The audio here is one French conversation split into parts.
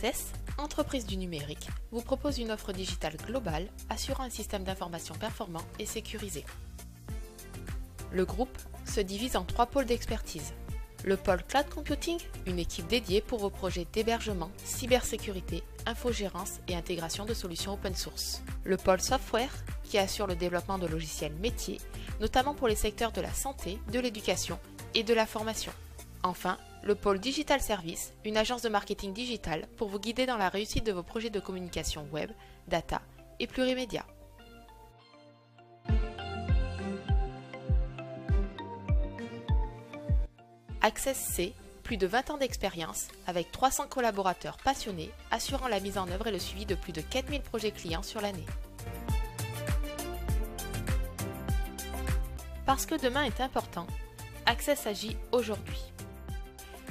Access, entreprise du numérique, vous propose une offre digitale globale assurant un système d'information performant et sécurisé. Le groupe se divise en 3 pôles d'expertise. Le pôle Cloud Computing, une équipe dédiée pour vos projets d'hébergement, cybersécurité, infogérance et intégration de solutions open source. Le pôle Software, qui assure le développement de logiciels métiers, notamment pour les secteurs de la santé, de l'éducation et de la formation. Enfin, le pôle Digital Service, une agence de marketing digital pour vous guider dans la réussite de vos projets de communication web, data et plurimédia. Access C, plus de 20 ans d'expérience, avec 300 collaborateurs passionnés, assurant la mise en œuvre et le suivi de plus de 4000 projets clients sur l'année. Parce que demain est important, Access agit aujourd'hui.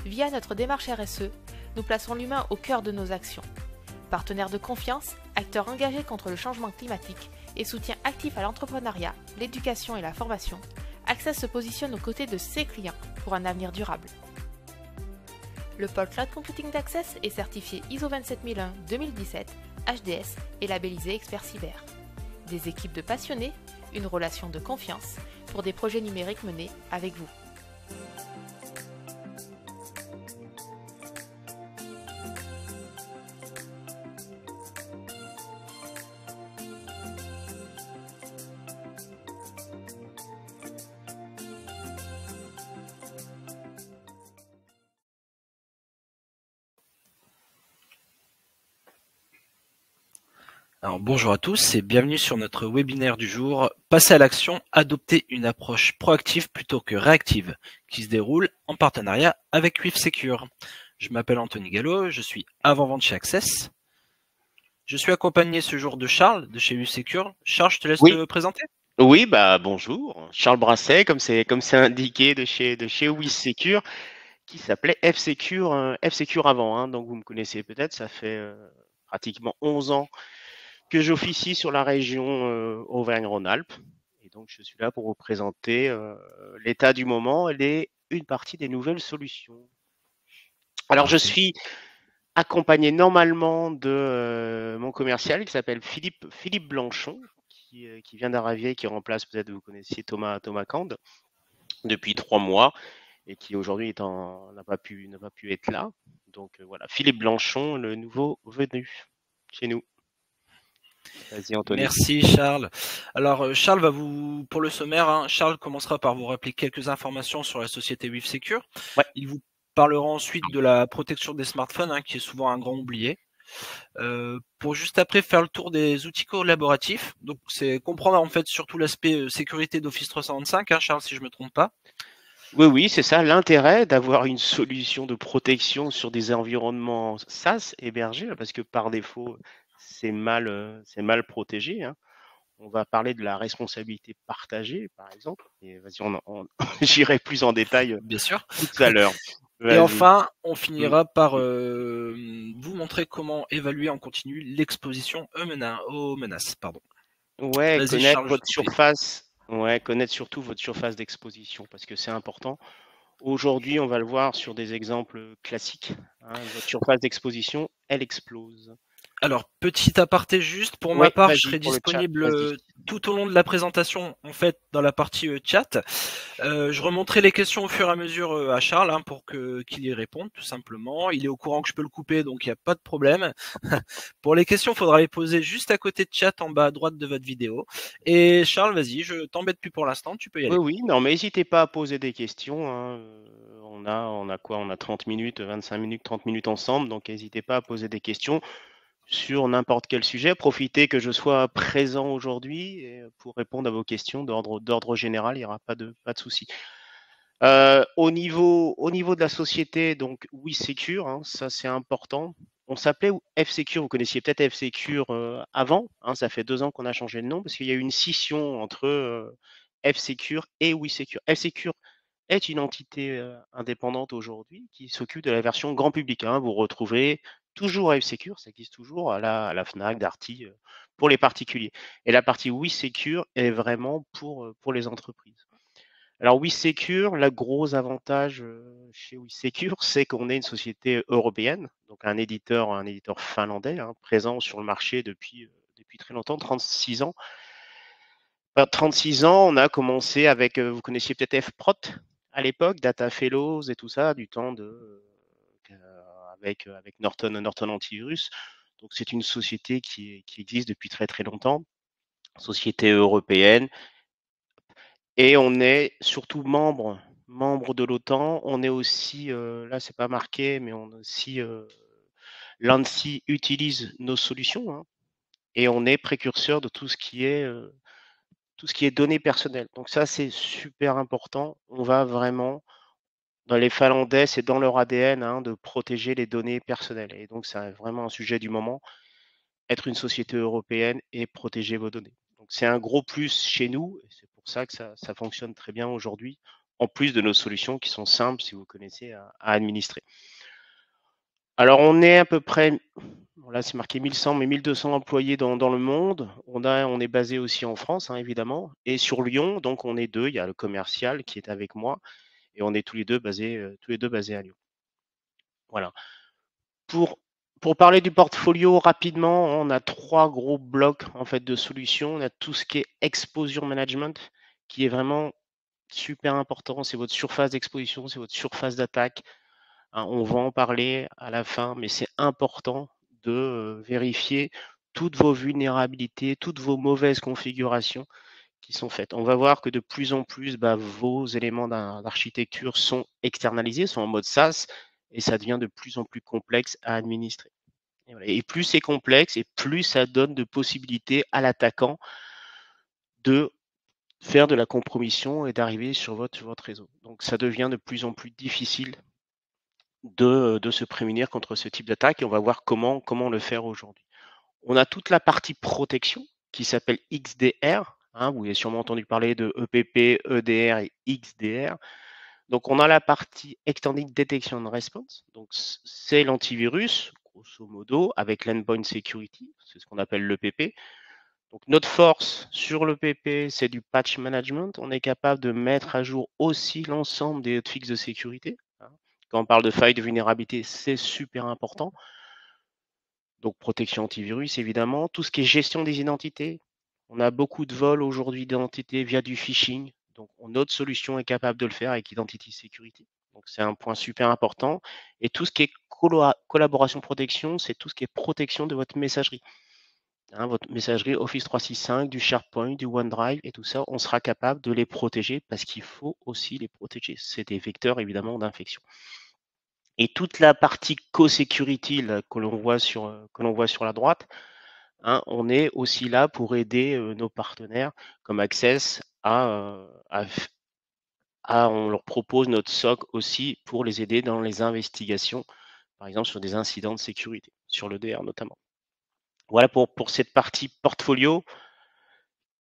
Via notre démarche RSE, nous plaçons l'humain au cœur de nos actions. Partenaire de confiance, acteur engagé contre le changement climatique et soutien actif à l'entrepreneuriat, l'éducation et la formation, Access se positionne aux côtés de ses clients pour un avenir durable. Le pôle Cloud Computing d'Access est certifié ISO 27001-2017, HDS et labellisé Expert Cyber. Des équipes de passionnés, une relation de confiance pour des projets numériques menés avec vous. Alors, bonjour à tous et bienvenue sur notre webinaire du jour « Passer à l'action, adopter une approche proactive plutôt que réactive » qui se déroule en partenariat avec WithSecure. Je m'appelle Anthony Gallo, je suis avant-vente chez Access. Je suis accompagné ce jour de Charles de chez WithSecure. Charles, je te laisse te présenter. Oui, bonjour. Charles Brasset, comme c'est indiqué de chez WithSecure, qui s'appelait F-Secure avant, hein, donc vous me connaissez peut-être, ça fait pratiquement 11 ans que j'officie sur la région Auvergne-Rhône-Alpes. Et donc, je suis là pour vous présenter l'état du moment et une partie des nouvelles solutions. Alors, je suis accompagné normalement de mon commercial qui s'appelle Philippe Blanchon, qui vient d'arriver, qui remplace, peut-être vous connaissiez Thomas Cande, depuis 3 mois et qui aujourd'hui n'a pas pu être là. Donc voilà, Philippe Blanchon, le nouveau venu chez nous. Vas-y, Anthony. Merci Charles. Alors Charles va pour le sommaire, hein, Charles commencera par vous rappeler quelques informations sur la société WithSecure. Ouais. Il vous parlera ensuite de la protection des smartphones, hein, qui est souvent un grand oublié. Pour juste après faire le tour des outils collaboratifs. Donc c'est comprendre en fait surtout l'aspect sécurité d'Office 365, hein, Charles, si je me trompe pas. Oui, c'est ça l'intérêt d'avoir une solution de protection sur des environnements SaaS hébergés, parce que par défaut, c'est mal protégé, hein. On va parler de la responsabilité partagée, par exemple. Et vas-y, j'irai plus en détail bien sûr tout à l'heure. Et enfin, on finira par vous montrer comment évaluer en continu l'exposition aux menaces. Ouais, connaître Charles, votre surface. Ouais, connaître surtout votre surface d'exposition, parce que c'est important. Aujourd'hui, on va le voir sur des exemples classiques, hein. Votre surface d'exposition, elle explose. Alors, petit aparté juste, pour ma part, je serai disponible tout au long de la présentation, en fait, dans la partie chat. Je remonterai les questions au fur et à mesure à Charles, hein, pour qu'il y réponde, tout simplement. Il est au courant que je peux le couper, donc il n'y a pas de problème. Pour les questions, il faudra les poser juste à côté de chat, en bas à droite de votre vidéo. Et Charles, vas-y, je t'embête plus pour l'instant, tu peux y aller. Oui, non, mais n'hésitez pas à poser des questions, hein. On a quoi? On a 30 minutes, 25 minutes, 30 minutes ensemble, donc n'hésitez pas à poser des questions sur n'importe quel sujet. Profitez que je sois présent aujourd'hui pour répondre à vos questions d'ordre général, il n'y aura pas de souci. Au niveau de la société, donc WithSecure, hein, ça c'est important. On s'appelait F-Secure, vous connaissiez peut-être F-Secure avant, hein, ça fait 2 ans qu'on a changé de nom parce qu'il y a eu une scission entre F-Secure et WithSecure. F-Secure est une entité indépendante aujourd'hui qui s'occupe de la version grand public, hein. Vous retrouverez toujours F-Secure, ça existe toujours à la Fnac, Darty, pour les particuliers. Et la partie WithSecure est vraiment pour les entreprises. Alors WeSecure, le gros avantage chez WeSecure, c'est qu'on est une société européenne, donc un éditeur finlandais, hein, présent sur le marché depuis très longtemps, 36 ans. 36 ans, on a commencé avec, vous connaissiez peut-être FPROT à l'époque, Data Fellows et tout ça, du temps avec Norton Antivirus. Donc c'est une société qui existe depuis très très longtemps, société européenne, et on est surtout membre de l'OTAN. On est aussi, là c'est pas marqué, mais on aussi, l'ANSSI utilise nos solutions, hein, et on est précurseur de tout ce qui est données personnelles. Donc ça, c'est super important. On va vraiment, dans les Finlandais, c'est dans leur ADN, hein, de protéger les données personnelles. Et donc, c'est vraiment un sujet du moment, être une société européenne et protéger vos données. Donc, c'est un gros plus chez nous, et c'est pour ça que ça fonctionne très bien aujourd'hui, en plus de nos solutions qui sont simples, si vous connaissez, à administrer. Alors, on est à peu près, là c'est marqué 1100, mais 1200 employés dans le monde. On est basé aussi en France, hein, évidemment, et sur Lyon, donc on est deux. Il y a le commercial qui est avec moi, et on est tous les deux basés à Lyon. Voilà. Pour parler du portfolio rapidement, on a 3 gros blocs en fait de solutions. On a tout ce qui est exposure management, qui est vraiment super important. C'est votre surface d'exposition, c'est votre surface d'attaque. Hein, on va en parler à la fin, mais c'est important de vérifier toutes vos vulnérabilités, toutes vos mauvaises configurations qui sont faites. On va voir que de plus en plus, vos éléments d'architecture sont externalisés, sont en mode SaaS, et ça devient de plus en plus complexe à administrer. Et, voilà. Et plus c'est complexe, et plus ça donne de possibilités à l'attaquant de faire de la compromission et d'arriver sur votre réseau. Donc ça devient de plus en plus difficile de se prémunir contre ce type d'attaque, et on va voir comment le faire aujourd'hui. On a toute la partie protection qui s'appelle XDR. Hein, vous avez sûrement entendu parler de EPP, EDR et XDR. Donc on a la partie Extended Detection and Response. Donc c'est l'antivirus, grosso modo, avec l'endpoint security, c'est ce qu'on appelle l'EPP. Donc notre force sur l'EPP, c'est du patch management. On est capable de mettre à jour aussi l'ensemble des hotfixes de sécurité. Quand on parle de failles de vulnérabilité, c'est super important. Donc protection antivirus, évidemment. Tout ce qui est gestion des identités. On a beaucoup de vols aujourd'hui d'identités via du phishing. Donc notre solution est capable de le faire avec Identity Security. Donc c'est un point super important. Et tout ce qui est collaboration protection, c'est tout ce qui est protection de votre messagerie. Hein, votre messagerie Office 365, du SharePoint, du OneDrive et tout ça, on sera capable de les protéger parce qu'il faut aussi les protéger. C'est des vecteurs évidemment d'infection. Et toute la partie co-security que l'on voit sur la droite, hein, on est aussi là pour aider nos partenaires comme Access on leur propose notre SOC aussi pour les aider dans les investigations, par exemple sur des incidents de sécurité, sur l'EDR notamment. Voilà pour cette partie portfolio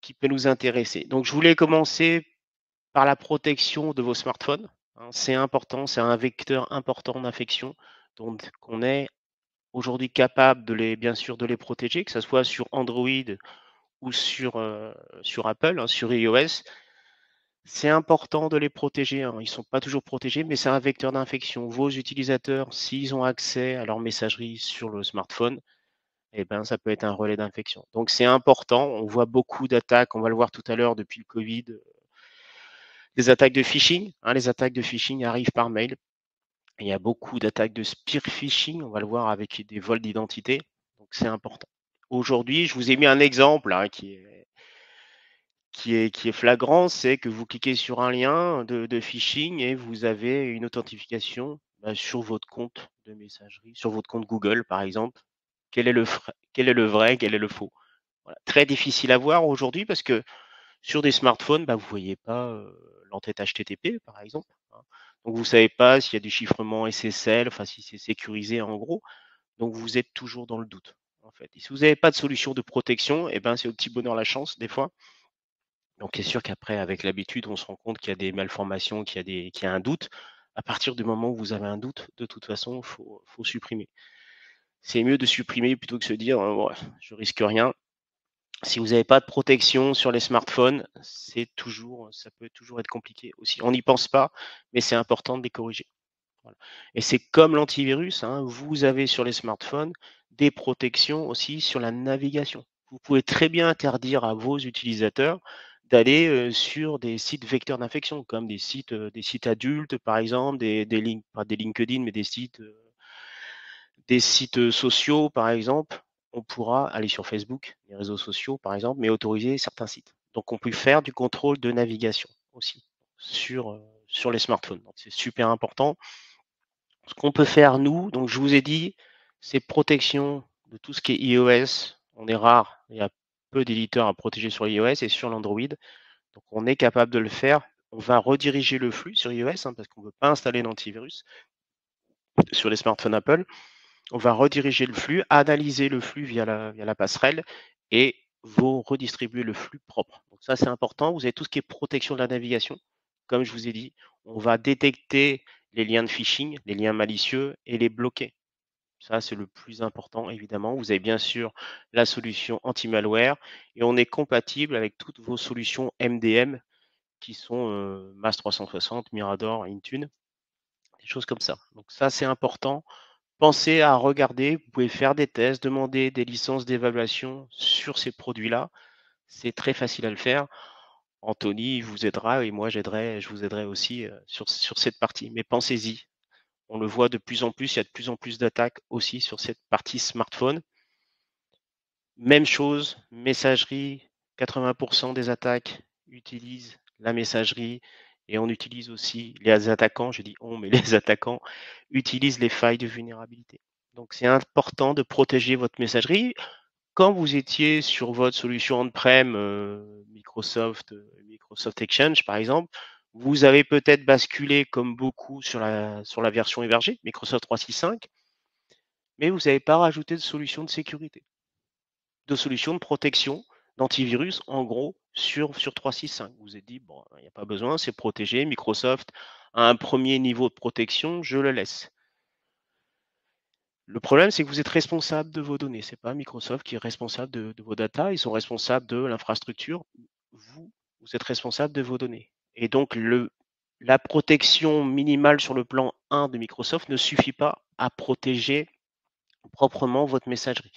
qui peut nous intéresser. Donc je voulais commencer par la protection de vos smartphones. Hein, c'est important, c'est un vecteur important d'infection, donc on est aujourd'hui capable bien sûr de les protéger, que ce soit sur Android ou sur Apple, hein, sur iOS. C'est important de les protéger. Hein. Ils ne sont pas toujours protégés, mais c'est un vecteur d'infection. Vos utilisateurs, s'ils ont accès à leur messagerie sur le smartphone, eh ben, ça peut être un relais d'infection. Donc c'est important. On voit beaucoup d'attaques. On va le voir tout à l'heure depuis le Covid. Des attaques de phishing. Hein, les attaques de phishing arrivent par mail. Il y a beaucoup d'attaques de spear phishing. On va le voir avec des vols d'identité. Donc c'est important. Aujourd'hui, je vous ai mis un exemple hein, qui est flagrant, c'est que vous cliquez sur un lien de phishing et vous avez une authentification sur votre compte de messagerie, sur votre compte Google par exemple. Quel est le vrai, quel est le faux? Voilà. Très difficile à voir aujourd'hui parce que sur des smartphones, vous ne voyez pas l'entête HTTP par exemple. Hein. Donc vous ne savez pas s'il y a du chiffrement SSL, enfin si c'est sécurisé en gros. Donc vous êtes toujours dans le doute en fait. Et si vous n'avez pas de solution de protection, c'est au petit bonheur la chance des fois. Donc c'est sûr qu'après, avec l'habitude, on se rend compte qu'il y a des malformations, qu'il y a un doute. À partir du moment où vous avez un doute, de toute façon, il faut supprimer. C'est mieux de supprimer plutôt que de se dire je risque rien. Si vous n'avez pas de protection sur les smartphones, ça peut toujours être compliqué aussi. On n'y pense pas, mais c'est important de les corriger. Voilà. Et c'est comme l'antivirus, hein, vous avez sur les smartphones des protections aussi sur la navigation. Vous pouvez très bien interdire à vos utilisateurs d'aller sur des sites vecteurs d'infection, comme des sites adultes, par exemple, pas des LinkedIn, mais des sites sociaux, par exemple. On pourra aller sur Facebook, les réseaux sociaux, par exemple, mais autoriser certains sites. Donc, on peut faire du contrôle de navigation aussi sur les smartphones. Donc, c'est super important. Ce qu'on peut faire, nous, donc je vous ai dit, c'est protection de tout ce qui est iOS. On est rare, il y a peu d'éditeurs à protéger sur iOS et sur l'Android. Donc, on est capable de le faire. On va rediriger le flux sur iOS parce qu'on ne veut pas installer d'antivirus sur les smartphones Apple. On va rediriger le flux, analyser le flux via la passerelle et vous redistribuer le flux propre. Donc ça, c'est important. Vous avez tout ce qui est protection de la navigation. Comme je vous ai dit, on va détecter les liens de phishing, les liens malicieux et les bloquer. Ça, c'est le plus important, évidemment. Vous avez bien sûr la solution anti-malware et on est compatible avec toutes vos solutions MDM qui sont MAS 360, Mirador, Intune, des choses comme ça. Donc ça, c'est important. Pensez à regarder, vous pouvez faire des tests, demander des licences d'évaluation sur ces produits-là. C'est très facile à le faire. Anthony vous aidera et moi je vous aiderai aussi sur cette partie. Mais pensez-y. On le voit de plus en plus, il y a de plus en plus d'attaques aussi sur cette partie smartphone. Même chose, messagerie, 80% des attaques utilisent la messagerie et on utilise aussi, les attaquants, je dis on, mais les attaquants utilisent les failles de vulnérabilité. Donc c'est important de protéger votre messagerie. Quand vous étiez sur votre solution on-prem Microsoft Exchange par exemple, vous avez peut-être basculé comme beaucoup sur la version hébergée, Microsoft 365, mais vous n'avez pas rajouté de solution de sécurité, de solution de protection, d'antivirus, en gros, sur 365. Vous vous êtes dit, bon, il n'y a pas besoin, c'est protégé, Microsoft a un premier niveau de protection, je le laisse. Le problème, c'est que vous êtes responsable de vos données. Ce n'est pas Microsoft qui est responsable de vos data. Ils sont responsables de l'infrastructure. Vous êtes responsable de vos données. Et donc, la protection minimale sur le plan 1 de Microsoft ne suffit pas à protéger proprement votre messagerie.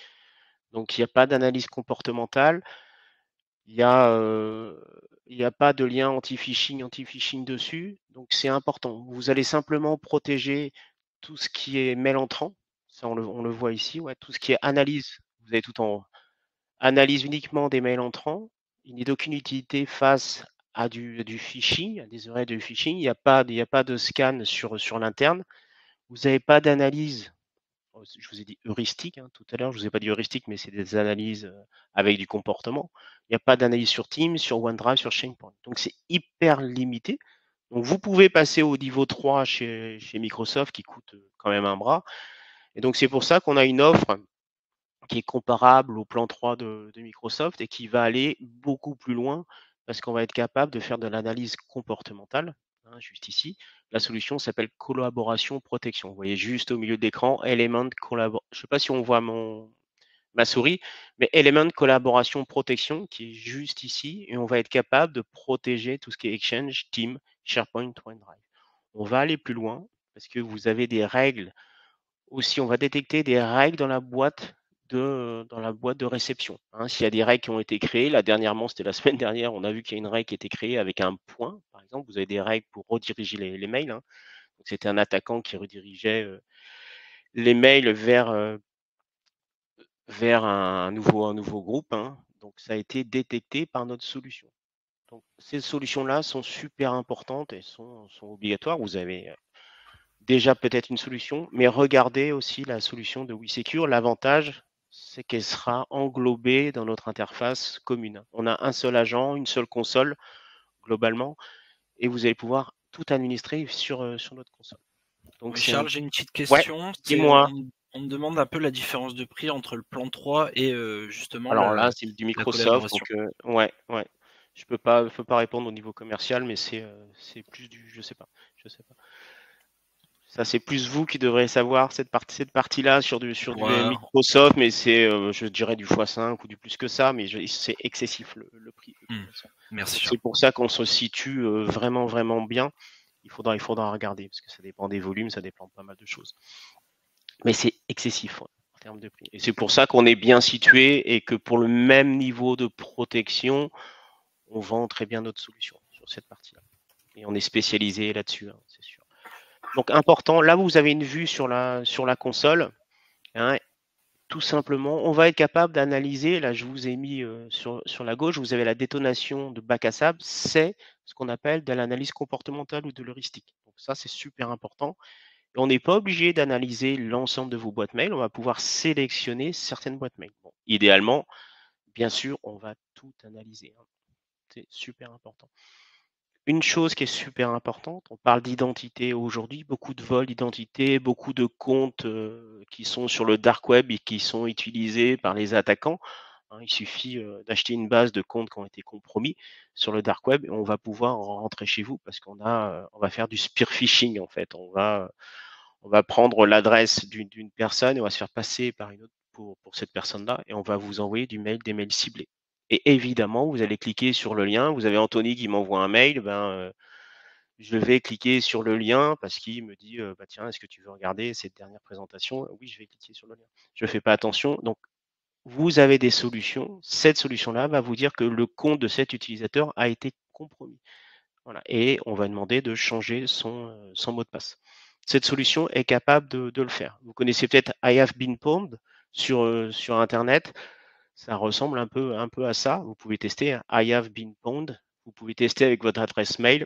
Donc, il n'y a pas d'analyse comportementale. Il n'y a pas de lien anti-phishing dessus. Donc, c'est important. Vous allez simplement protéger tout ce qui est mail entrant. Ça, on le voit ici. Ouais, tout ce qui est analyse, vous avez tout en haut. Analyse uniquement des mails entrants. Il n'est d'aucune utilité face à du phishing, à des oreilles de phishing. Il n'y a pas de scan sur l'interne. Vous n'avez pas d'analyse. Je vous ai dit heuristique tout à l'heure. Je ne vous ai pas dit heuristique, mais c'est des analyses avec du comportement. Il n'y a pas d'analyse sur Teams, sur OneDrive, sur SharePoint. Donc, c'est hyper limité. Donc, vous pouvez passer au niveau 3 chez Microsoft qui coûte quand même un bras. Et donc, c'est pour ça qu'on a une offre qui est comparable au plan 3 de Microsoft et qui va aller beaucoup plus loin parce qu'on va être capable de faire de l'analyse comportementale. Juste ici, la solution s'appelle collaboration protection. Vous voyez juste au milieu de l'écran, Element collaboration. Je ne sais pas si on voit ma souris, mais Element collaboration protection qui est juste ici et on va être capable de protéger tout ce qui est Exchange, Team, SharePoint, OneDrive. On va aller plus loin parce que vous avez des règles aussi. On va détecter des règles dans la boîte de réception. S'il y a des règles qui ont été créées, là dernièrement, c'était la semaine dernière, on a vu qu'il y a une règle qui a été créée avec un point, par exemple. Vous avez des règles pour rediriger les mails. Donc, c'était un attaquant qui redirigeait les mails vers un nouveau groupe. Donc, ça a été détecté par notre solution. Donc, ces solutions-là sont super importantes et sont obligatoires. Vous avez déjà peut-être une solution, mais regardez aussi la solution de WeSecure. L'avantage, c'est qu'elle sera englobée dans notre interface commune. On a un seul agent, une seule console, globalement, et vous allez pouvoir tout administrer sur notre console. Donc, Charles, j'ai une petite question. Ouais, dis-moi. On me demande un peu la différence de prix entre le plan 3 et justement Alors là, c'est du Microsoft, donc ouais. Je peux pas répondre au niveau commercial, mais c'est plus du, je sais pas. Ça, c'est plus vous qui devrez savoir cette partie-là sur du Microsoft, mais c'est, je dirais, du x5 ou du plus que ça, mais c'est excessif le prix. Merci. C'est pour ça qu'on se situe vraiment, vraiment bien. Il faudra regarder, parce que ça dépend des volumes, ça dépend de pas mal de choses. Mais c'est excessif en termes de prix. Et c'est pour ça qu'on est bien situé et que pour le même niveau de protection, on vend très bien notre solution sur cette partie-là. Et on est spécialisé là-dessus, hein, c'est sûr. Donc important, là vous avez une vue sur la console. Hein, tout simplement, on va être capable d'analyser, là je vous ai mis sur la gauche, vous avez la détonation de bac à sable, c'est ce qu'on appelle de l'analyse comportementale ou de l'heuristique. Donc ça c'est super important. Et on n'est pas obligé d'analyser l'ensemble de vos boîtes mail, on va pouvoir sélectionner certaines boîtes mail. Bon, idéalement, bien sûr, on va tout analyser. Hein. C'est super important. Une chose qui est super importante, on parle d'identité aujourd'hui, beaucoup de vols d'identité, beaucoup de comptes qui sont sur le dark web et qui sont utilisés par les attaquants. Hein, il suffit d'acheter une base de comptes qui ont été compromis sur le dark web et on va pouvoir rentrer chez vous parce on va faire du spear phishing en fait. On va prendre l'adresse d'une personne et on va se faire passer par une autre pour cette personne-là et on va vous envoyer des mails ciblés. Et évidemment, vous allez cliquer sur le lien. Vous avez Anthony qui m'envoie un mail. Je vais cliquer sur le lien parce qu'il me dit tiens, est-ce que tu veux regarder cette dernière présentation? Oui, je vais cliquer sur le lien. Je ne fais pas attention. Donc, vous avez des solutions. Cette solution-là va vous dire que le compte de cet utilisateur a été compromis. Voilà. Et on va demander de changer son mot de passe. Cette solution est capable de le faire. Vous connaissez peut-être I have been pwned sur Internet. Ça ressemble un peu à ça. Vous pouvez tester I have been pwned. Vous pouvez tester avec votre adresse mail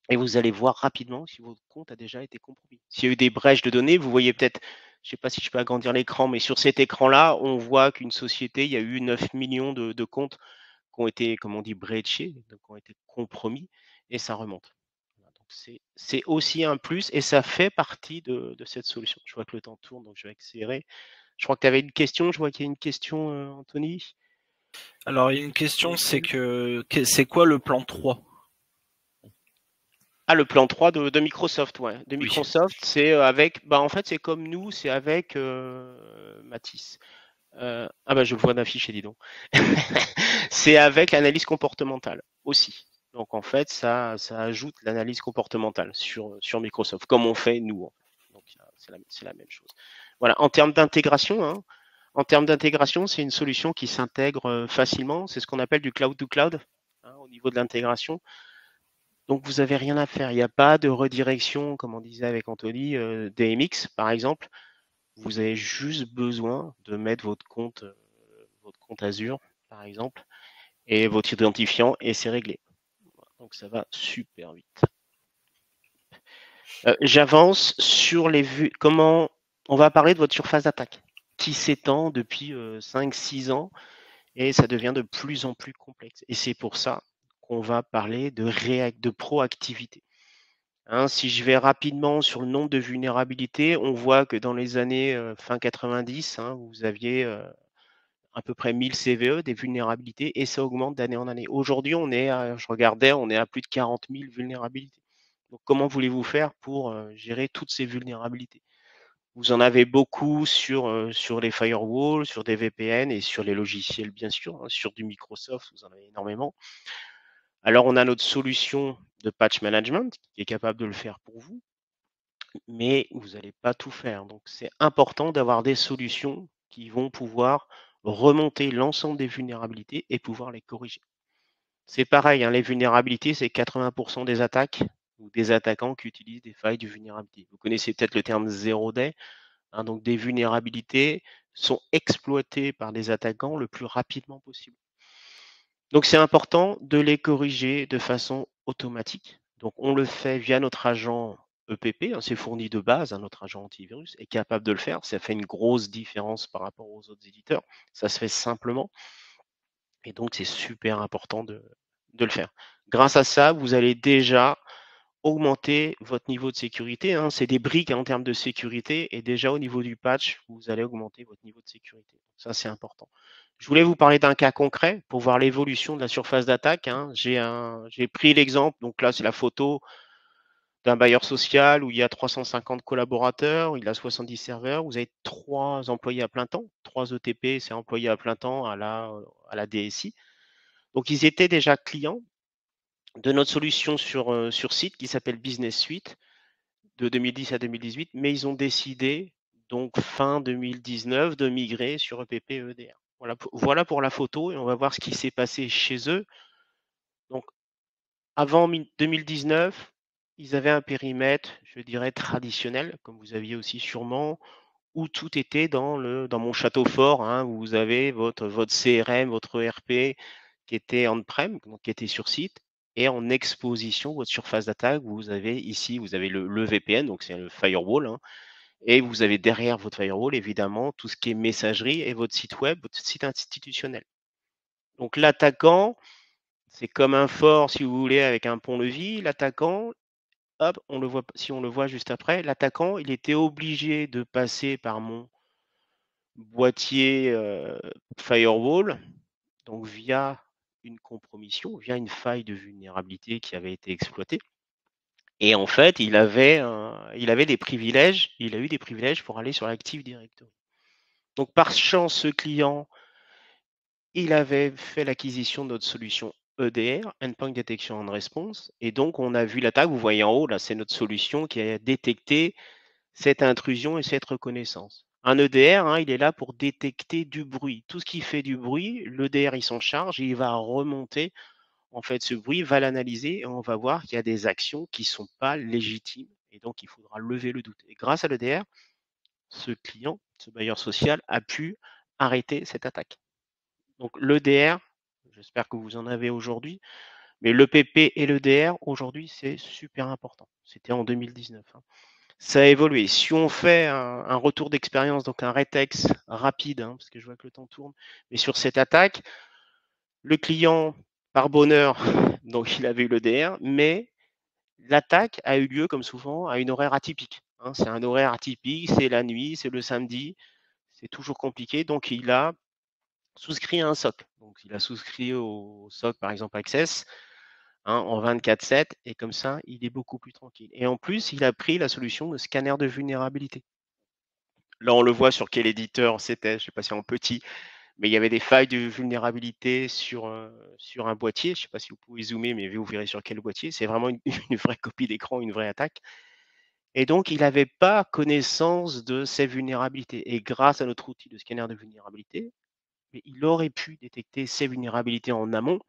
et vous allez voir rapidement si votre compte a déjà été compromis. S'il y a eu des brèches de données, vous voyez peut-être, je ne sais pas si je peux agrandir l'écran, mais sur cet écran-là, on voit qu'une société, il y a eu 9 millions de comptes qui ont été, comme on dit, breachés, donc qui ont été compromis, et ça remonte. C'est aussi un plus et ça fait partie de cette solution. Je vois que le temps tourne, donc je vais accélérer. Je crois que tu avais une question. Je vois qu'il y a une question, Anthony. Alors, il y a une question, c'est c'est quoi le plan 3? Ah, le plan 3 de Microsoft, ouais. De Microsoft, oui. C'est avec, en fait, c'est comme nous, c'est avec Matisse. Je le vois d'afficher, dis donc. C'est avec l'analyse comportementale aussi. Donc, en fait, ça ajoute l'analyse comportementale sur Microsoft, comme on fait nous. Donc, c'est la même chose. Voilà. En termes d'intégration, c'est une solution qui s'intègre facilement. C'est ce qu'on appelle du cloud to cloud au niveau de l'intégration. Donc, vous n'avez rien à faire. Il n'y a pas de redirection, comme on disait avec Anthony, DMX, par exemple. Vous avez juste besoin de mettre votre compte Azure, par exemple, et votre identifiant, et c'est réglé. Donc, ça va super vite. J'avance sur les vues. Comment on va parler de votre surface d'attaque, qui s'étend depuis 5-6 ans, et ça devient de plus en plus complexe. Et c'est pour ça qu'on va parler de proactivité. Hein, si je vais rapidement sur le nombre de vulnérabilités, on voit que dans les années fin 90, vous aviez à peu près 1000 CVE, des vulnérabilités, et ça augmente d'année en année. Aujourd'hui, on est à plus de 40 000 vulnérabilités. Donc, comment voulez-vous faire pour gérer toutes ces vulnérabilités? Vous en avez beaucoup sur les firewalls, sur des VPN et sur les logiciels, bien sûr. Sur du Microsoft, vous en avez énormément. Alors, on a notre solution de patch management qui est capable de le faire pour vous, mais vous n'allez pas tout faire. Donc, c'est important d'avoir des solutions qui vont pouvoir remonter l'ensemble des vulnérabilités et pouvoir les corriger. C'est pareil, les vulnérabilités, c'est 80% des attaques ou des attaquants qui utilisent des failles de vulnérabilité. Vous connaissez peut-être le terme zero day. Donc, des vulnérabilités sont exploitées par des attaquants le plus rapidement possible. Donc, c'est important de les corriger de façon automatique. Donc, on le fait via notre agent EPP, c'est fourni de base, notre agent antivirus est capable de le faire. Ça fait une grosse différence par rapport aux autres éditeurs. Ça se fait simplement. Et donc, c'est super important de le faire. Grâce à ça, vous allez déjà augmenter votre niveau de sécurité. C'est des briques en termes de sécurité. Et déjà, au niveau du patch, vous allez augmenter votre niveau de sécurité. Ça, c'est important. Je voulais vous parler d'un cas concret pour voir l'évolution de la surface d'attaque. J'ai pris l'exemple. Donc là, c'est la photo d'un bailleur social où il y a 350 collaborateurs, il a 70 serveurs, vous avez 3 employés à plein temps, 3 ETP, c'est employés à plein temps à la DSI. Donc ils étaient déjà clients de notre solution sur site qui s'appelle Business Suite de 2010 à 2018, mais ils ont décidé donc fin 2019 de migrer sur EPP EDR. Voilà pour la photo et on va voir ce qui s'est passé chez eux. Donc avant 2019, ils avaient un périmètre, je dirais, traditionnel, comme vous aviez aussi sûrement, où tout était dans mon château fort, hein, où vous avez votre CRM, votre ERP qui était on-prem, donc qui était sur site, et en exposition, votre surface d'attaque, vous avez ici, vous avez le VPN, donc c'est le firewall, hein, et vous avez derrière votre firewall, évidemment, tout ce qui est messagerie et votre site web, votre site institutionnel. Donc l'attaquant, c'est comme un fort, si vous voulez, avec un pont-levis. L'attaquant, hop, si on le voit juste après, l'attaquant, il était obligé de passer par mon boîtier firewall, donc via une compromission, via une faille de vulnérabilité qui avait été exploitée. Et en fait, il avait des privilèges, il a eu des privilèges pour aller sur l'Active Directory. Donc par chance, ce client, il avait fait l'acquisition de notre solution EDR, Endpoint Detection and Response, et donc on a vu l'attaque, vous voyez en haut, là c'est notre solution qui a détecté cette intrusion et cette reconnaissance. Un EDR, hein, il est là pour détecter du bruit. Tout ce qui fait du bruit, l'EDR il s'en charge et il va remonter en fait ce bruit, va l'analyser et on va voir qu'il y a des actions qui ne sont pas légitimes et donc il faudra lever le doute. Et grâce à l'EDR, ce client, ce bailleur social a pu arrêter cette attaque. Donc l'EDR, j'espère que vous en avez aujourd'hui, mais l'EPP et l'EDR aujourd'hui c'est super important. C'était en 2019. Hein. Ça a évolué. Si on fait un retour d'expérience, donc un rétex rapide, hein, parce que je vois que le temps tourne, mais sur cette attaque, le client, par bonheur, donc il avait eu l'EDR, mais l'attaque a eu lieu, comme souvent, à une horaire atypique. Hein. C'est un horaire atypique, c'est la nuit, c'est le samedi, c'est toujours compliqué, donc il a souscrit à un SOC. Donc il a souscrit au SOC, par exemple Access, hein, en 24/7, et comme ça, il est beaucoup plus tranquille. Et en plus, il a pris la solution de scanner de vulnérabilité. Là, on le voit sur quel éditeur c'était, je ne sais pas si en petit, mais il y avait des failles de vulnérabilité sur un boîtier. Je ne sais pas si vous pouvez zoomer, mais vous verrez sur quel boîtier. C'est vraiment une vraie copie d'écran, une vraie attaque. Et donc, il n'avait pas connaissance de ces vulnérabilités. Et grâce à notre outil de scanner de vulnérabilité, il aurait pu détecter ces vulnérabilités en amont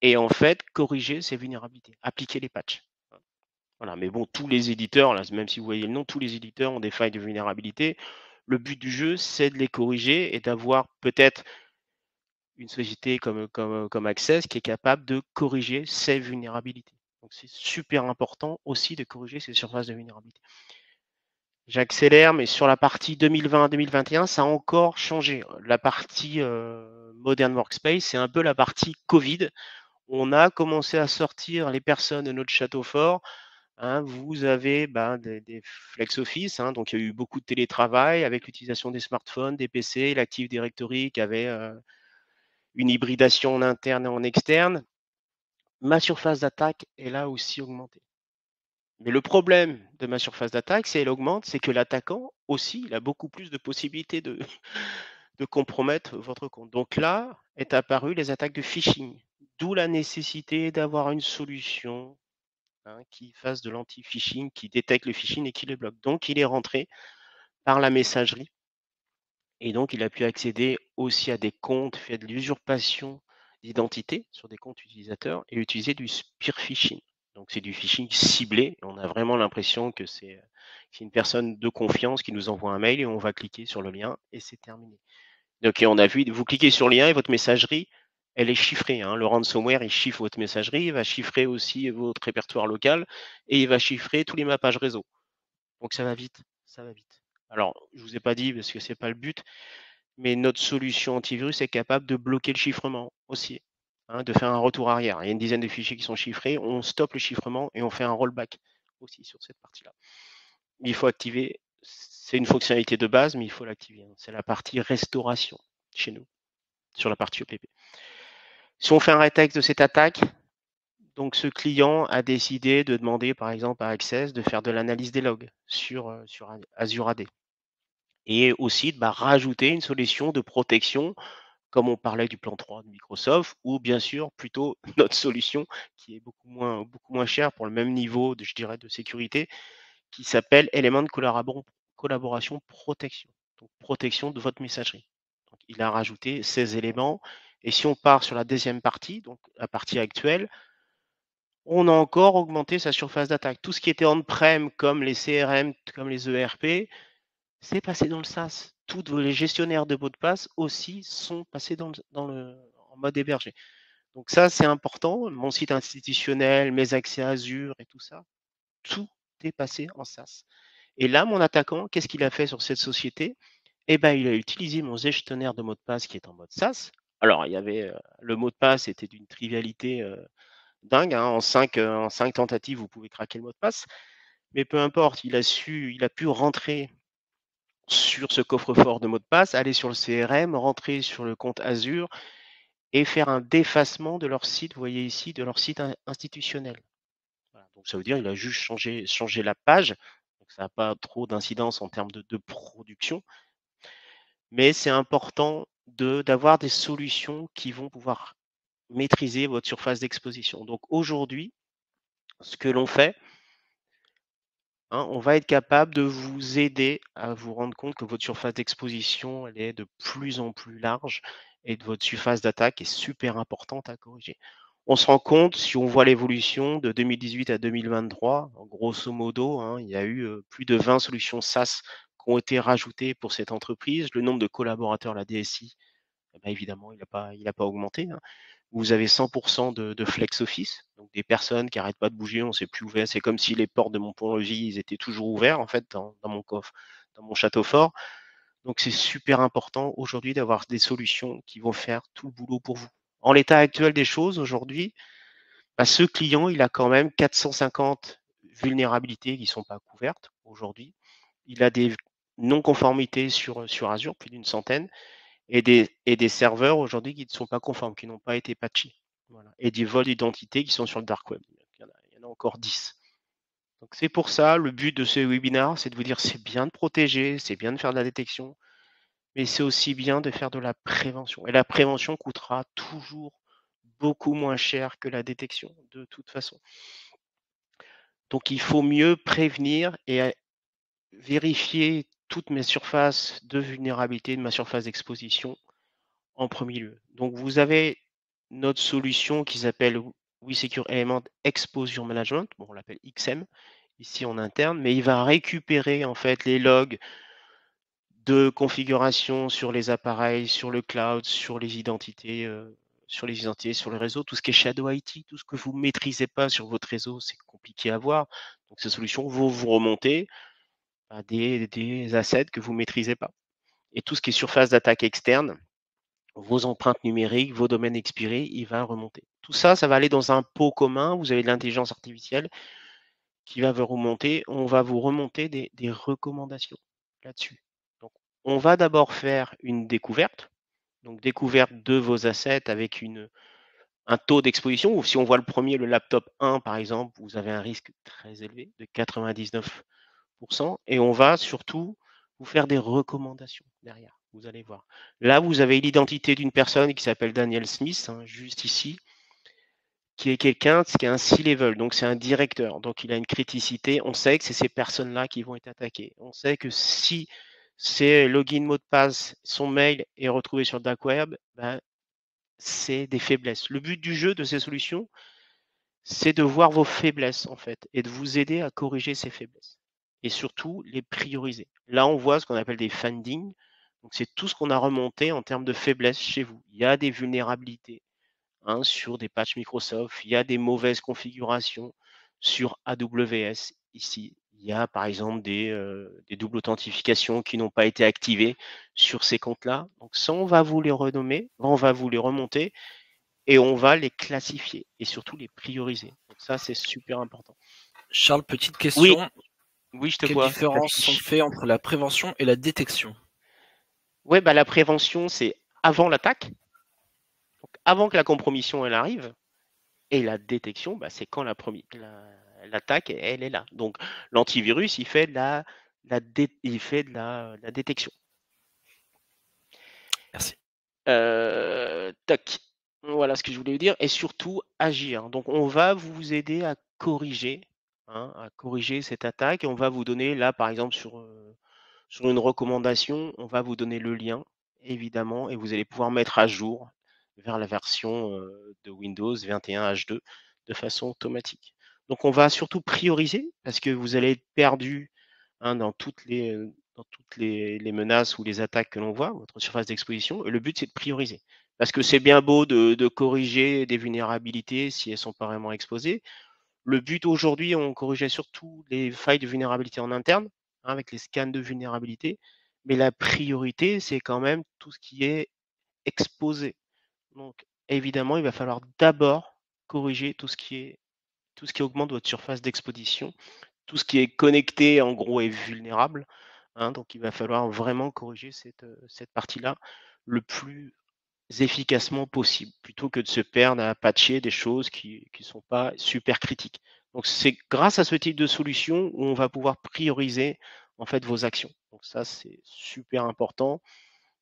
et en fait corriger ces vulnérabilités, appliquer les patchs. Voilà, mais bon, tous les éditeurs, là, même si vous voyez le nom, tous les éditeurs ont des failles de vulnérabilité. Le but du jeu, c'est de les corriger et d'avoir peut-être une société comme Access qui est capable de corriger ces vulnérabilités. Donc c'est super important aussi de corriger ces surfaces de vulnérabilité. J'accélère, mais sur la partie 2020-2021, ça a encore changé. La partie Modern Workspace, c'est un peu la partie Covid. On a commencé à sortir les personnes de notre château fort. Hein, vous avez des flex office, hein, donc il y a eu beaucoup de télétravail avec l'utilisation des smartphones, des PC, l'Active Directory qui avait une hybridation en interne et en externe. Ma surface d'attaque, elle a aussi augmenté. Mais le problème de ma surface d'attaque, si elle augmente, c'est que l'attaquant aussi, il a beaucoup plus de possibilités de compromettre votre compte. Donc là est apparu les attaques de phishing, d'où la nécessité d'avoir une solution qui fasse de l'anti-phishing, qui détecte le phishing et qui le bloque. Donc il est rentré par la messagerie et donc il a pu accéder aussi à des comptes, faire de l'usurpation d'identité sur des comptes utilisateurs et utiliser du spear phishing. Donc c'est du phishing ciblé. On a vraiment l'impression que c'est une personne de confiance qui nous envoie un mail et on va cliquer sur le lien et c'est terminé. Donc on a vu, vous cliquez sur le lien et votre messagerie, elle est chiffrée. Hein. Le ransomware, il chiffre votre messagerie, il va chiffrer aussi votre répertoire local et il va chiffrer tous les mappages réseau. Donc ça va vite, ça va vite. Alors, je ne vous ai pas dit parce que ce n'est pas le but, mais notre solution antivirus est capable de bloquer le chiffrement aussi, hein, de faire un retour arrière. Il y a une dizaine de fichiers qui sont chiffrés, on stoppe le chiffrement et on fait un rollback aussi sur cette partie-là. Il faut activer, c'est une fonctionnalité de base, mais il faut l'activer. C'est la partie restauration chez nous, sur la partie EPP. Si on fait un rétexte de cette attaque, Donc ce client a décidé de demander par exemple à Access de faire de l'analyse des logs sur Azure AD et aussi de rajouter une solution de protection comme on parlait du plan 3 de Microsoft, ou bien sûr plutôt notre solution qui est beaucoup moins chère pour le même niveau je dirais, de sécurité, qui s'appelle élément de collaboration protection. Donc protection de votre messagerie. Donc, il a rajouté ces éléments. Et si on part sur la deuxième partie, donc la partie actuelle, on a encore augmenté sa surface d'attaque. Tout ce qui était on-prem, comme les CRM, comme les ERP, c'est passé dans le SaaS. Tous les gestionnaires de mots de passe aussi sont passés en mode hébergé. Donc ça, c'est important. Mon site institutionnel, mes accès Azure et tout ça, tout est passé en SaaS. Et là, mon attaquant, qu'est-ce qu'il a fait sur cette société? Eh ben, il a utilisé mon gestionnaire de mots de passe qui est en mode SaaS. Alors, il y avait le mot de passe était d'une trivialité dingue. Hein. En 5 tentatives, vous pouvez craquer le mot de passe. Mais peu importe, il a pu rentrer sur ce coffre-fort de mots de passe, aller sur le CRM, rentrer sur le compte Azure et faire un défacement de leur site, vous voyez ici, de leur site institutionnel. Voilà. Donc ça veut dire qu'il a juste changé la page. Donc ça n'a pas trop d'incidence en termes de production. Mais c'est important d'avoir des solutions qui vont pouvoir maîtriser votre surface d'exposition. Donc aujourd'hui, ce que l'on fait, on va être capable de vous aider à vous rendre compte que votre surface d'exposition, elle est de plus en plus large et que votre surface d'attaque est super importante à corriger. On se rend compte, si on voit l'évolution de 2018 à 2023, grosso modo, il y a eu plus de 20 solutions SaaS qui ont été rajoutées pour cette entreprise. Le nombre de collaborateurs, la DSI, évidemment, il n'a pas augmenté. Vous avez 100% de flex office, donc des personnes qui n'arrêtent pas de bouger, on ne sait plus ouvert. C'est comme si les portes de mon pont-logis, ils étaient toujours ouverts en fait dans mon coffre, dans mon château fort. Donc c'est super important aujourd'hui d'avoir des solutions qui vont faire tout le boulot pour vous. En l'état actuel des choses aujourd'hui, ce client, il a quand même 450 vulnérabilités qui ne sont pas couvertes aujourd'hui. Il a des non-conformités sur Azure, plus d'une centaine et des serveurs aujourd'hui qui ne sont pas conformes, qui n'ont pas été patchés. Voilà. Et des vols d'identité qui sont sur le dark web. Il y en a encore 10. Donc c'est pour ça, le but de ce webinaire, c'est de vous dire c'est bien de protéger, c'est bien de faire de la détection, mais c'est aussi bien de faire de la prévention. Et la prévention coûtera toujours beaucoup moins cher que la détection, de toute façon. Donc il faut mieux prévenir et vérifier toutes mes surfaces de vulnérabilité, de ma surface d'exposition en premier lieu. Donc vous avez notre solution qui s'appelle WeSecure Element Exposure Management, bon, on l'appelle XM ici en interne, mais il va récupérer en fait les logs de configuration sur les appareils, sur le cloud, sur les identités, sur le réseau, tout ce qui est Shadow IT, tout ce que vous ne maîtrisez pas sur votre réseau, c'est compliqué à voir. Donc ces solutions vont vous remonter à des assets que vous ne maîtrisez pas. Et tout ce qui est surface d'attaque externe, vos empreintes numériques, vos domaines expirés, il va remonter. Tout ça, ça va aller dans un pot commun. Vous avez de l'intelligence artificielle qui va vous remonter. On va vous remonter des recommandations là-dessus. Donc, on va d'abord faire une découverte. Donc, découverte de vos assets avec un taux d'exposition. Ou si on voit le premier, le laptop 1, par exemple, vous avez un risque très élevé de 99%. Et on va surtout vous faire des recommandations derrière. Vous allez voir. Là, vous avez l'identité d'une personne qui s'appelle Daniel Smith, juste ici, qui est quelqu'un qui a un C-level, donc c'est un directeur. Donc il a une criticité. On sait que c'est ces personnes-là qui vont être attaquées. On sait que si ses login, mot de passe, son mail est retrouvé sur le dark web, c'est des faiblesses. Le but du jeu de ces solutions, c'est de voir vos faiblesses en fait et de vous aider à corriger ces faiblesses et surtout les prioriser. Là, on voit ce qu'on appelle des findings. Donc, c'est tout ce qu'on a remonté en termes de faiblesses chez vous. Il y a des vulnérabilités sur des patchs Microsoft. Il y a des mauvaises configurations sur AWS ici. Il y a par exemple des doubles authentifications qui n'ont pas été activées sur ces comptes-là. Donc, ça, on va vous les renommer, on va vous les remonter et on va les classifier et surtout les prioriser. Donc, ça, c'est super important. Charles, petite question. Oui, je te vois. Quelle différence sont fait entre la prévention et la détection? Oui, la prévention, c'est avant l'attaque, donc avant que la compromission elle arrive, Et la détection, bah, c'est quand l'attaque, elle est là. Donc l'antivirus, il fait de la détection. Merci. Tac. Voilà ce que je voulais vous dire. Et surtout, agir. Donc on va vous aider à corriger cette attaque. Et on va vous donner, là, par exemple, sur une recommandation, on va vous donner le lien, évidemment, et vous allez pouvoir mettre à jour vers la version de Windows 21 H2 de façon automatique. Donc on va surtout prioriser parce que vous allez être perdu dans toutes les menaces ou les attaques que l'on voit, votre surface d'exposition. Et le but, c'est de prioriser. Parce que c'est bien beau de corriger des vulnérabilités si elles sont pas vraiment exposées. Le but aujourd'hui, on corrigeait surtout les failles de vulnérabilité en interne, avec les scans de vulnérabilité. Mais la priorité, c'est quand même tout ce qui est exposé. Donc, évidemment, il va falloir d'abord corriger tout ce qui augmente votre surface d'exposition. Tout ce qui est connecté, en gros, est vulnérable. Donc, il va falloir vraiment corriger cette partie-là le plus efficacement possible, plutôt que de se perdre à patcher des choses qui ne sont pas super critiques. Donc, c'est grâce à ce type de solution où on va pouvoir prioriser en fait vos actions. Donc, ça, c'est super important.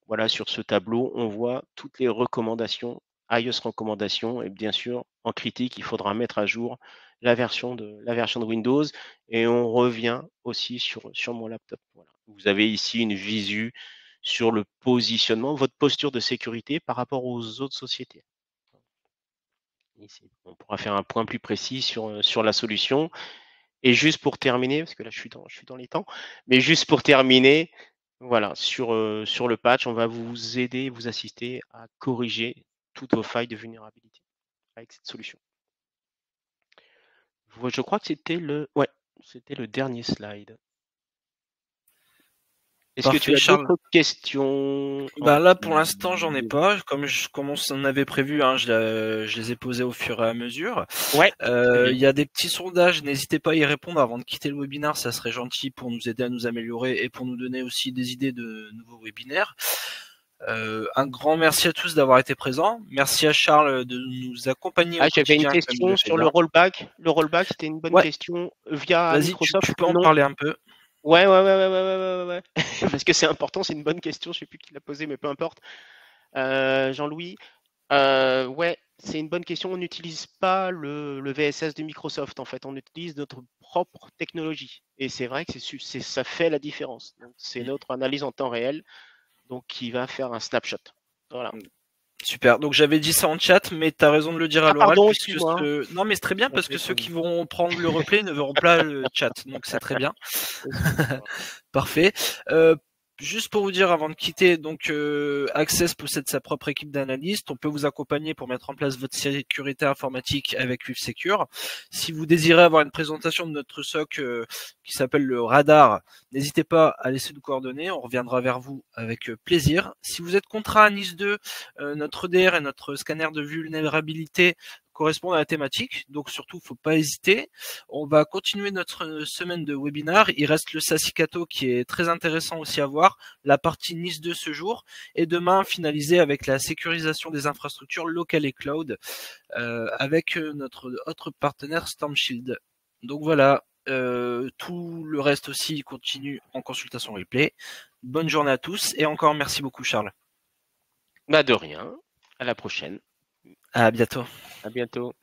Voilà, sur ce tableau, on voit toutes les recommandations, iOS recommandations, et bien sûr, en critique, il faudra mettre à jour la version de Windows, et on revient aussi sur mon laptop. Voilà. Vous avez ici une visu sur le positionnement, votre posture de sécurité par rapport aux autres sociétés. Ici, on pourra faire un point plus précis sur la solution. Et juste pour terminer, parce que là je suis dans les temps, mais juste pour terminer, voilà, sur le patch, on va vous aider, vous assister à corriger toutes vos failles de vulnérabilité avec cette solution. Je crois que c'était le dernier slide. Est-ce que tu as d'autres questions? Là, pour l'instant, j'en ai pas. Comme on en avait prévu, je les ai posés au fur et à mesure. Ouais. Il y a des petits sondages. N'hésitez pas à y répondre avant de quitter le webinaire. Ça serait gentil pour nous aider à nous améliorer et pour nous donner aussi des idées de nouveaux webinaires. Un grand merci à tous d'avoir été présents. Merci à Charles de nous accompagner. J'avais une question sur le rollback. Le rollback, c'était une bonne question via Microsoft. Tu peux en parler un peu. Ouais. Parce que c'est important, c'est une bonne question. Je sais plus qui l'a posée, mais peu importe. Jean-Louis, ouais, c'est une bonne question. On n'utilise pas le VSS de Microsoft, en fait. On utilise notre propre technologie. Et c'est vrai que ça fait la différence. C'est notre analyse en temps réel, donc qui va faire un snapshot. Voilà. Super, donc j'avais dit ça en chat, mais tu as raison de le dire à l'oral. Non, mais c'est très bien parce que ceux qui vont prendre le replay ne verront pas le chat, donc c'est très bien. Parfait. Juste pour vous dire avant de quitter, donc Access possède sa propre équipe d'analystes. On peut vous accompagner pour mettre en place votre sécurité informatique avec WithSecure. Si vous désirez avoir une présentation de notre SOC qui s'appelle le Radar, n'hésitez pas à laisser nos coordonnées. On reviendra vers vous avec plaisir. Si vous êtes contraint à NIS2, notre EDR et notre scanner de vulnérabilité correspondent à la thématique, donc surtout faut pas hésiter. On va continuer notre semaine de webinar. Il reste le Sassicato qui est très intéressant aussi à voir, la partie NIS2 ce jour, et demain finaliser avec la sécurisation des infrastructures locales et cloud avec notre autre partenaire StormShield. Donc voilà, tout le reste aussi continue en consultation replay. Bonne journée à tous et encore merci beaucoup Charles. De rien, à la prochaine. À bientôt. À bientôt.